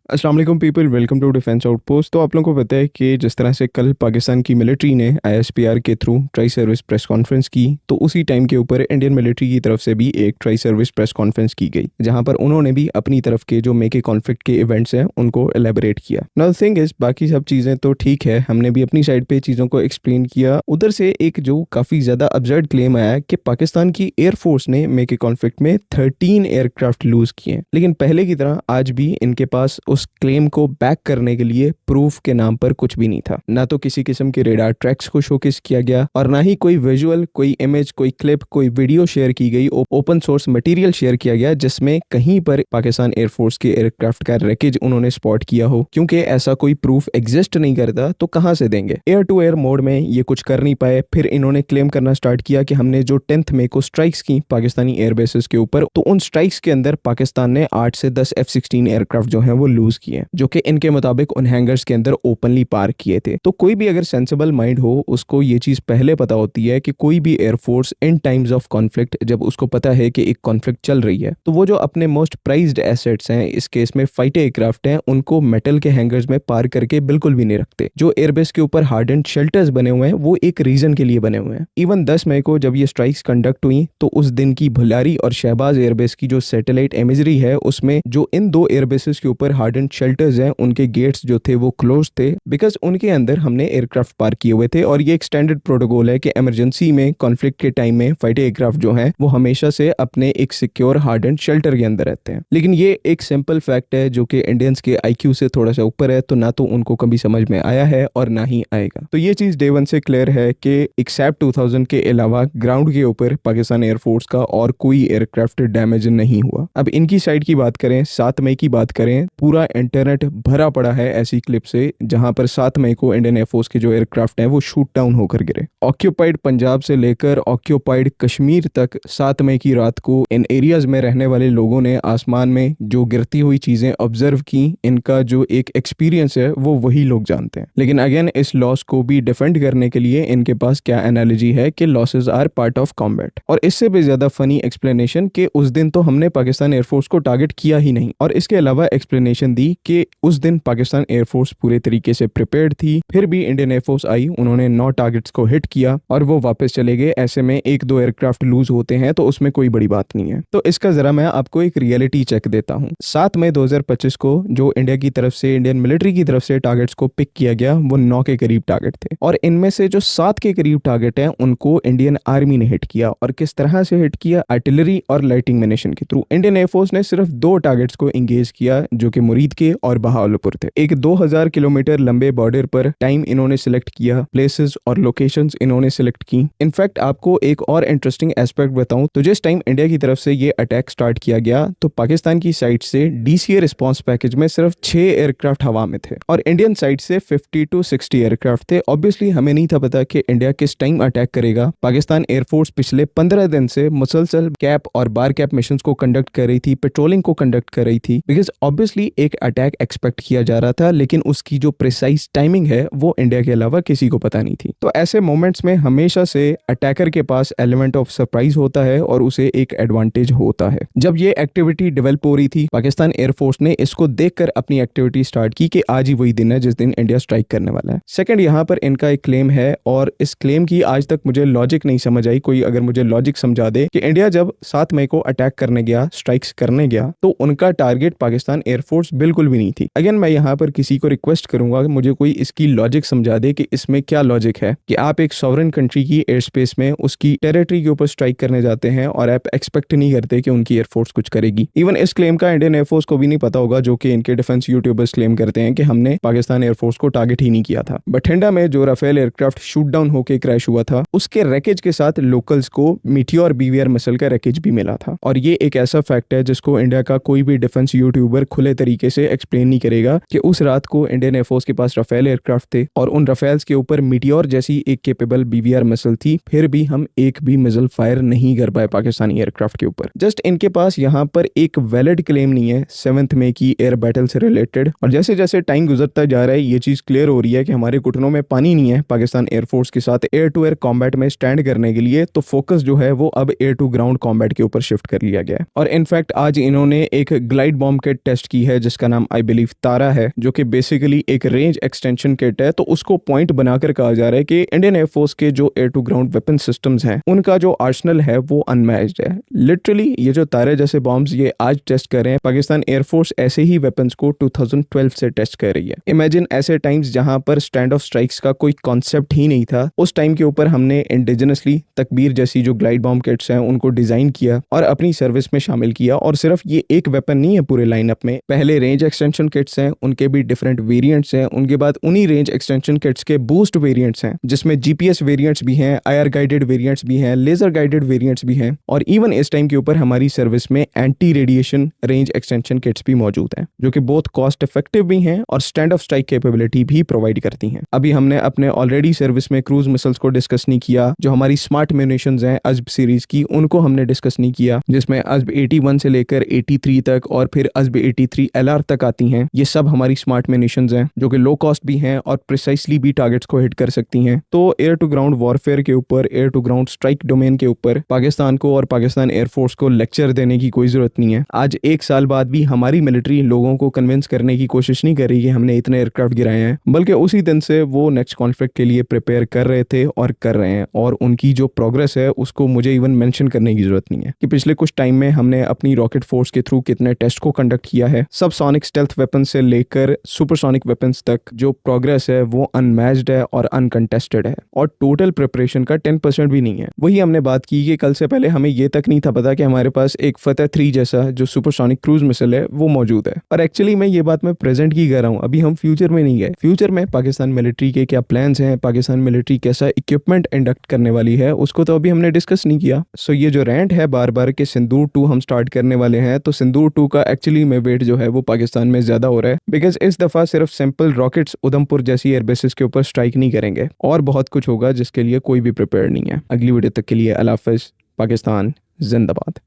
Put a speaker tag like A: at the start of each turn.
A: अस्सलाम वालेकुम people, welcome to defence outpost. तो आप लोगों को पता है कि जिस तरह से कल पाकिस्तान की मिलिट्री ने आईएसपीआर के through tri service press conference की, तो उसी टाइम के ऊपर इंडियन मिलिट्री की तरफ से भी एक ट्राई सर्विस प्रेस कॉन्फ्रेंस की गई, जहां पर उन्होंने भी अपनी तरफ के जो मेके कॉन्फ्लिक्ट के इवेंट्स हैं उनको एलेबोरेट किया। नाउ द थिंग इज, बाकी सब चीज़ें तो ठीक है, हमने भी अपनी साइड पे चीज़ों को एक्सप्लेन किया। उधर से एक जो काफ़ी ज़्यादा अब्सर्ड क्लेम आया कि पाकिस्तान की एयरफोर्स ने मेके कॉन्फ्लिक्ट में 13 एयरक्राफ्ट लूज किए, लेकिन पहले की तरह आज भी इनके पास उस क्लेम को बैक करने के लिए प्रूफ के नाम पर कुछ भी नहीं था। ना तो किसी किस्म के रेडार ट्रैक्स को शोकेस किया गया और ना ही कोई विजुअल, कोई इमेज, कोई क्लिप, कोई वीडियो शेयर की गई, ओपन सोर्स मटेरियल शेयर किया गया जिसमें कहीं पर पाकिस्तान एयरफोर्स के एयरक्राफ्ट का रैकेज उन्होंने स्पॉट किया हो, क्योंकि ऐसा कोई प्रूफ एग्जिस्ट नहीं करता तो कहां से देंगे। एयर टू एयर मोड में ये कुछ कर नहीं पाए। फिर इन्होंने क्लेम करना स्टार्ट किया कि हमने जो 10 मई को स्ट्राइक्स की पाकिस्तानी एयरबेसेस के ऊपर, तो उन स्ट्राइक्स के अंदर पाकिस्तान ने 8 से 10 F-16 एयरक्राफ्ट जो हैं वो लूज किए, जो कि इनके मुताबिक उन हैंगर्स के अंदर ओपनली पार्क किए थे। तो कोई भी अगर सेंसिबल माइंड हो, उसको ये चीज पहले पता होती है कि कोई भी air force in times of conflict, जब उसको पता है कि एक कॉन्फ्लिक्ट चल रही है, तो वो जो अपने मोस्ट प्राइज्ड एसेट्स हैं, इस केस में फाइटर एयरक्राफ्ट हैं, उनको मेटल के हैंगर्स में पार्क करके बिल्कुल भी नहीं रखते। जो एयरबेस के ऊपर हार्डन शेल्टर्स बने हुए हैं वो एक रीजन के लिए बने हुए हैं। इवन 10 मई को जब ये स्ट्राइक्स कंडक्ट हुई, तो उस दिन की भुलारी और शहबाज एयरबेस की जो सैटेलाइट इमेजरी है, उसमें जो इन दो एयरबेसेस के ऊपर हार्डन शेल्टर्स हैं, उनके गेट्स जो थे वो क्लोज थे, बिकॉज उनके अंदर हमने एयरक्राफ्ट पार्क किए हुए थे। और ये एक स्टैंडर्ड प्रोटोकॉल है कि इमरजेंसी में, कॉन्फ्लिक्ट के टाइम में फाइटर एयरक्राफ्ट जो हैं वो हमेशा से अपने एक सिक्योर हार्डन शेल्टर के अंदर रहते हैं। लेकिन ये एक सिंपल फैक्ट है जो कि इंडियंस के आईक्यू से थोड़ा सा ऊपर है, तो ना तो उनको कभी समझ में आया है और ना ही आएगा। तो ये चीज डे वन से क्लियर है कि एक्सेप्ट 2000 के अलावा ग्राउंड के ऊपर पाकिस्तान एयरफोर्स का और कोई एयरक्राफ्ट डैमेज नहीं हुआ। अब इनकी साइड की बात करें, 7 मई की बात करें, पूरा इंटरनेट भरा पड़ा है ऐसी क्लिप से जहां पर 7 मई को इंडियन एयरफोर्स के जो एयरक्राफ्ट हैं वो शूट डाउन होकर गिरे। ऑक्यूपाइड पंजाब से लेकर ऑक्यूपाइड कश्मीर तक 7 मई की रात को इन एरियाज में रहने वाले लोगों ने आसमान में जो गिरती हुई चीजें ऑब्जर्व की, इनका जो एक एक्सपीरियंस है वो वही लोग जानते हैं। लेकिन अगेन इस लॉस को भी डिफेंड करने के लिए इनके पास क्या एनालॉजी है कि losses are part of combat. और इससे भी ज्यादा फनी एक्सप्लेनेशन कि उस दिन तो हमने पाकिस्तान एयरफोर्स को टारगेट किया ही नहीं, और इसके अलावा एक्सप्लेनेशन दी कि उस दिन पाकिस्तान एयरफोर्स पूरे तरीके से प्रिपेयर्ड थी, फिर भी इंडियन एयरफोर्स आई, उन्होंने 9 टारगेट्स को हिट किया और वो वापस चले गए। ऐसे में 1-2 एयरक्राफ्ट लूज होते हैं तो उसमें कोई बड़ी बात नहीं है। तो इसका जरा मैं आपको एक रियलिटी चेक देता हूँ। 7 मई 2025 को जो इंडिया की तरफ से, इंडियन मिलिट्री की तरफ से टारगेट्स को पिक किया गया, वो 9 के करीब टारगेट थे, और इनमें से जो 7 के करीब टारगेट हैं उनको इंडियन आर्मी ने हिट किया। और किस तरह से हिट किया? आर्टिलरी और लाइटिंग मिनेशन के थ्रू। इंडियन एयरफोर्स ने सिर्फ 2 टारगेट्स को एंगेज किया, जो कि मुरीद के और बहावलपुर थे। एक 2000 किलोमीटर लंबे बॉर्डर पर टाइम इन्होंने सिलेक्ट किया, प्लेसेस और लोकेशंस इन्होंने सिलेक्ट की। इनफैक्ट आपको एक और इंटरेस्टिंग एस्पेक्ट बताऊं तो जिस टाइम इंडिया की तरफ से ये अटैक स्टार्ट किया गया, तो पाकिस्तान की साइड से डीसीए रिस्पांस पैकेज में सिर्फ 6 एयरक्राफ्ट हवा में थे और इंडियन साइड से 50 to 60 एयरक्राफ्ट थे। ऑब्वियसली हमें नहीं था पता कि इंडिया किस टाइम अटैक करेगा। पाकिस्तान एयरफोर्स पिछले 15 दिन से मुसलसल कैप और बार कैप मिशंस को कंडक्ट कर रही थी, पेट्रोलिंग को कंडक्ट कर रही थी, बिकॉज ऑब्वियसली एक अटैक एक्सपेक्ट किया जा रहा था, लेकिन उसकी जो प्रिसाइज टाइमिंग है वो इंडिया के अलावा किसी को पता नहीं थी। तो ऐसे मोमेंट्स में हमेशा से अटैकर के पास एलिमेंट ऑफ सरप्राइज होता है और उसे एक एडवांटेज होता है। जब ये एक्टिविटी डेवलप हो रही थी, पाकिस्तान एयरफोर्स ने इसको देखकर अपनी एक्टिविटी स्टार्ट की कि आज ही वही दिन है जिस दिन इंडिया स्ट्राइक करने वाला है। सेकंड, यहाँ पर इनका एक क्लेम है और इस क्लेम की आज तक मुझे लॉजिक नहीं समझ आई। कोई अगर मुझे लॉजिक समझा दे कि इंडिया जब 7 मई को अटैक करने गया, स्ट्राइक्स करने गया, तो उनका टारगेट पाकिस्तान एयरफोर्स बिल्कुल भी नहीं थी। अगेन मैं यहाँ पर किसी को रिक्वेस्ट करूंगा कि मुझे कोई इसकी लॉजिक समझा दे कि इसमें क्या लॉजिक है कि आप एक सॉवरेन कंट्री की एयर स्पेस में, उसकी टेरिटरी के ऊपर स्ट्राइक करने जाते हैं और आप एक्सपेक्ट नहीं करते कि उनकी एयरफोर्स कुछ करेगी। इवन इस क्लेम का इंडियन एयरफोर्स को भी नहीं पता होगा, जो कि इनके डिफेंस यूट्यूबर्स क्लेम करते हैं कि हमने पाकिस्तान एयरफोर्स को टारगेट ही नहीं किया था। बठिंडा में जो राफेल एयरक्राफ्ट शूट डाउन होकर क्रैश हुआ था, उसके रैकेज के साथ लोकल्स को मीटियोर बीवीआर मिसाइल का रैकेज भी मिला था। और ये एक ऐसा फैक्ट है जिसको इंडिया का कोई भी डिफेंस यूट्यूबर खुले तरीके से एक्सप्लेन नहीं करेगा कि उस रात को इंडियन एयरफोर्स के पास राफेल एयरक्राफ्ट थे और उन राफेल्स के ऊपर मीटियोर जैसी एक केपेबल बीवीआर मिसाइल थी, फिर भी हम एक भी मिसाइल फायर नहीं कर पाए पाकिस्तानी एयरक्राफ्ट के ऊपर। जस्ट इनके पास यहाँ पर एक वैलिड क्लेम नहीं है 7 मई की एयर बैटल से रिलेटेड। और जैसे जैसे टाइम गुजरता जा रहा है, ये चीज क्लियर हो रही है कि हमारे घुटनों में पानी नहीं है पाकिस्तान एयरफोर्स के साथ एयर टू एयर कॉम्बैट में स्टैंड करने के लिए। तो फोकस जो है वो अब एयर टू ग्राउंड कॉम्बैट के ऊपर शिफ्ट कर लिया गया है। और इनफैक्ट आज इन्होंने एक ग्लाइड बॉम्ब किट टेस्ट की है, जिसके जिसका नाम आई बिलीव तारा है, जो कि बेसिकली एक रेंज एक्सटेंशन किट है। तो उसको पॉइंट बनाकर कहा जा रहा है कि इंडियन एयरफोर्स के जो air to ground weapon systems हैं उनका जो आर्सनल है वो अनमैच्ड है। लिटरली ये जो तारे जैसे बॉम्ब्स ये आज टेस्ट कर रहे हैं, पाकिस्तान एयरफोर्स ऐसे ही वेपन्स को 2012 से टेस्ट कर रही है। इमेजिन ऐसे टाइम्स जहां पर स्टैंड ऑफ स्ट्राइक्स का कोई कॉन्सेप्ट ही नहीं था, उस टाइम के ऊपर हमने इंडिजिनसली तकबीर जैसी जो ग्लाइड बॉम्ब किट्स हैं उनको डिजाइन किया और अपनी सर्विस में शामिल किया। और सिर्फ ये एक वेपन नहीं है पूरे लाइनअप में, पहले रेंज एक्सटेंशन किट्स हैं, उनके भी डिफरेंट वेरिएंट्स हैं, उनके बाद उन्हीं रेंज एक्सटेंशन किट्स के बूस्ट वेरिएंट्स हैं जिसमें जीपीएस वेरिएंट्स भी हैं, आईआर गाइडेड वेरिएंट्स भी हैं, लेजर गाइडेड वेरिएंट्स भी हैं, और इवन इस टाइम के ऊपर हमारी सर्विस में anti radiation range extension kits भी मौजूद हैं जो कि बहुत कॉस्ट इफेक्टिव भी हैं और स्टैंड ऑफ स्ट्राइक कैपेबिलिटी भी प्रोवाइड करती हैं। अभी हमने अपने ऑलरेडी सर्विस में क्रूज मिसाइल्स को डिस्कस नहीं किया, जो हमारी स्मार्ट म्यूनिशंस हैं अज़्ब सीरीज की, उनको हमने डिस्कस नहीं किया, जिसमें अज़्ब 81 से लेकर 83 तक और फिर अज़्ब 83 एलआर तक आती हैं। ये सब हमारी स्मार्ट म्यूनिशंस हैं जो कि लो कॉस्ट भी हैं और प्रिसाइसली भी टारगेट्स को हिट कर सकती हैं। तो एयर टू ग्राउंड वॉरफेयर के ऊपर, air to ground strike domain के ऊपर पाकिस्तान को और पाकिस्तान एयरफोर्स को लेक्चर देने की कोई जरूरत नहीं है। आज एक साल बाद भी हमारी मिलिट्री लोगों को कन्विंस करने की कोशिश नहीं कर रही कि हमने इतने एयरक्राफ्ट गिराए हैं, बल्कि उसी दिन से वो नेक्स्ट कॉन्फ्लिक्ट के लिए प्रिपेयर कर रहे थे और कर रहे हैं। और उनकी जो प्रोग्रेस है उसको मुझे इवन मेंशन करने की जरूरत नहीं है कि पिछले कुछ टाइम में हमने अपनी रॉकेट फोर्स के थ्रू कितने टेस्ट को कंडक्ट किया है। सब सोनिक स्टेल्थ वेपन से लेकर सुपरसोनिक वेपन्स तक जो प्रोग्रेस है वो अनमैच्ड है और अनकंटेस्टेड है, और टोटल प्रिपरेशन का 10% भी नहीं है। वही हमने बात की कि कल से पहले हमें ये तक नहीं था पता कि हमारे पास एक फतेह 3 जैसा जो सुपरसोनिक क्रूज मिसाइल है वो मौजूद है। और एक्चुअली मैं ये बात मैं प्रेजेंट की कर रहा हूँ, अभी हम फ्यूचर में नहीं गए। फ्यूचर में पाकिस्तान मिलिट्री के क्या प्लान्स हैं, पाकिस्तान मिलिट्री कैसा इक्विपमेंट इंडक्ट करने वाली है, उसको तो अभी हमने डिस्कस नहीं किया। सो ये जो रेंट है बार बार के सिंदूर 2 हम स्टार्ट करने वाले हैं, तो सिंदूर 2 का एक्चुअली में वेट जो है वो पाकिस्तान में ज्यादा हो रहा है, बिकॉज इस दफा सिर्फ सिंपल रॉकेट्स उधमपुर जैसी एयरबेसिस के ऊपर स्ट्राइक नहीं करेंगे, और बहुत कुछ होगा जिसके लिए कोई भी प्रिपेयर नहीं है। अगली वीडियो तक के लिए अल्लाह हाफिज़। पाकिस्तान जिंदाबाद।